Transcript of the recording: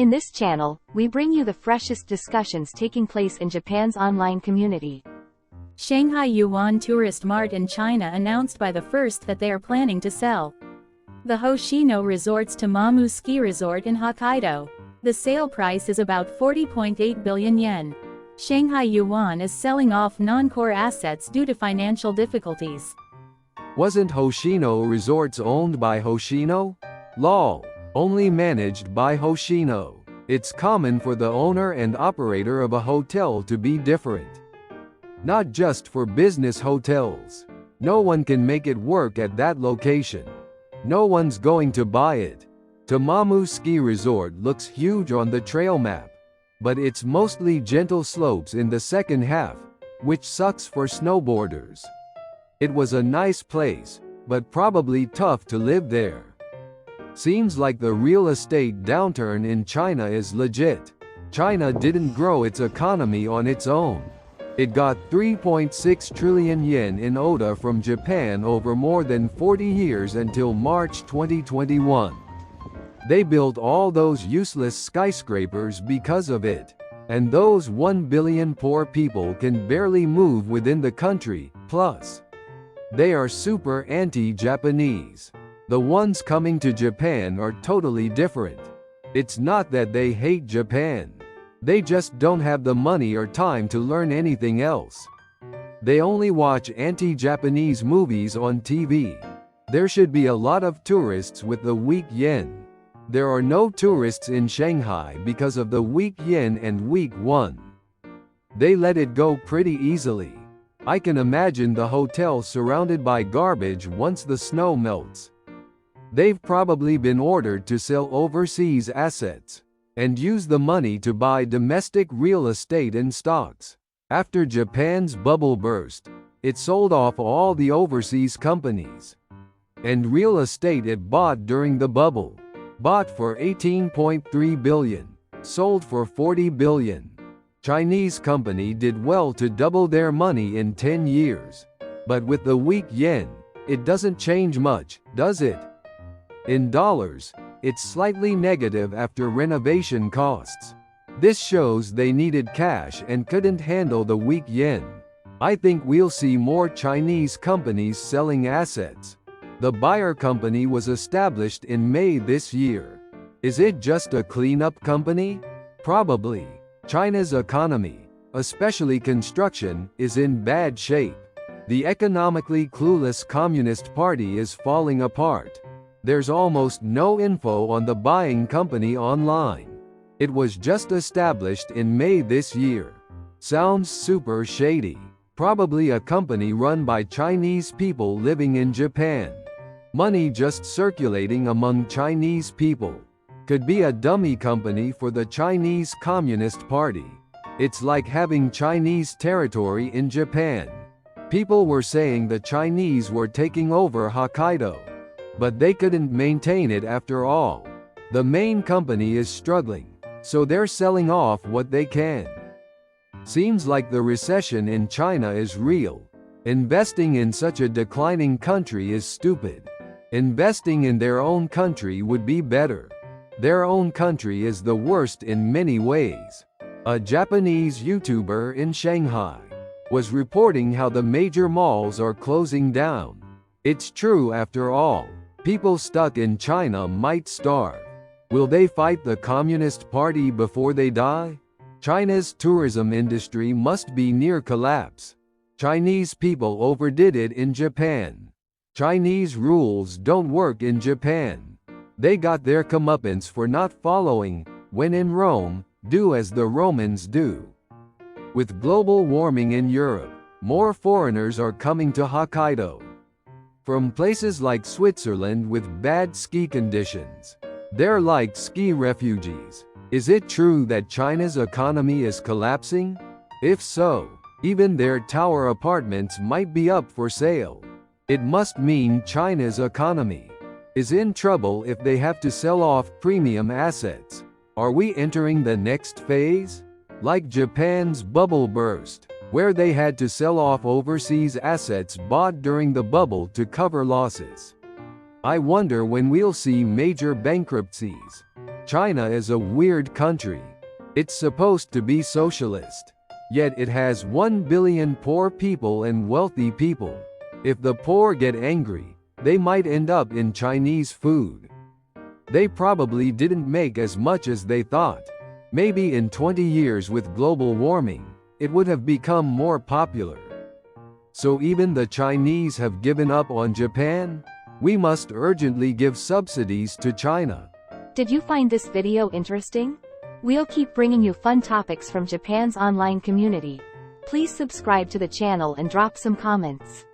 In this channel, we bring you the freshest discussions taking place in Japan's online community. Shanghai Yuan Tourist Mart in China announced by the 1st that they are planning to sell the Hokkaido resorts to Mamu Ski Resort in Hokkaido. The sale price is about 40.8 billion yen. Shanghai Yuan is selling off non-core assets due to financial difficulties. Wasn't Hokkaido Resorts owned by Hokkaido? Lol. Only managed by Hokkaido. It's common for the owner and operator of a hotel to be different. Not just for business hotels. No one can make it work at that location. No one's going to buy it. Mamu Ski Resort looks huge on the trail map. But it's mostly gentle slopes in the second half, which sucks for snowboarders. It was a nice place, but probably tough to live there. Seems like the real estate downturn in China is legit. China didn't grow its economy on its own. It got 3.6 trillion yen in ODA from Japan over more than 40 years until March 2021. They built all those useless skyscrapers because of it. And those 1 billion poor people can barely move within the country, plus they are super anti-Japanese. The ones coming to Japan are totally different. It's not that they hate Japan. They just don't have the money or time to learn anything else. They only watch anti-Japanese movies on TV. There should be a lot of tourists with the weak yen. There are no tourists in Shanghai because of the weak yen and weak won. They let it go pretty easily. I can imagine the hotel surrounded by garbage once the snow melts. They've probably been ordered to sell overseas assets and use the money to buy domestic real estate and stocks. After Japan's bubble burst, it sold off all the overseas companies and real estate it bought during the bubble. Bought for 18.3 billion, sold for 40 billion. Chinese company did well to double their money in 10 years. But with the weak yen, it doesn't change much, does it? In dollars, it's slightly negative after renovation costs. This shows they needed cash and couldn't handle the weak yen. I think we'll see more Chinese companies selling assets. The buyer company was established in May this year. Is it just a cleanup company? Probably. China's economy, especially construction, is in bad shape. The economically clueless Communist Party is falling apart. There's almost no info on the buying company online. It was just established in May this year. Sounds super shady. Probably a company run by Chinese people living in Japan. Money just circulating among Chinese people. Could be a dummy company for the Chinese Communist Party. It's like having Chinese territory in Japan. People were saying the Chinese were taking over Hokkaido. But they couldn't maintain it after all. The main company is struggling, so they're selling off what they can. Seems like the recession in China is real. Investing in such a declining country is stupid. Investing in their own country would be better. Their own country is the worst in many ways. A Japanese YouTuber in Shanghai was reporting how the major malls are closing down. It's true after all. People stuck in China might starve. Will they fight the Communist Party before they die? China's tourism industry must be near collapse. Chinese people overdid it in Japan. Chinese rules don't work in Japan. They got their comeuppance for not following, when in Rome, do as the Romans do. With global warming in Europe, more foreigners are coming to Hokkaido. From places like Switzerland with bad ski conditions. They're like ski refugees. Is it true that China's economy is collapsing? If so, even their tower apartments might be up for sale. It must mean China's economy is in trouble if they have to sell off premium assets. Are we entering the next phase? Like Japan's bubble burst, where they had to sell off overseas assets bought during the bubble to cover losses. I wonder when we'll see major bankruptcies. China is a weird country. It's supposed to be socialist. Yet it has 1 billion poor people and wealthy people. If the poor get angry, they might end up in Chinese food. They probably didn't make as much as they thought. Maybe in 20 years with global warming, it would have become more popular. So even the Chinese have given up on Japan? We must urgently give subsidies to China. Did you find this video interesting? We'll keep bringing you fun topics from Japan's online community. Please subscribe to the channel and drop some comments.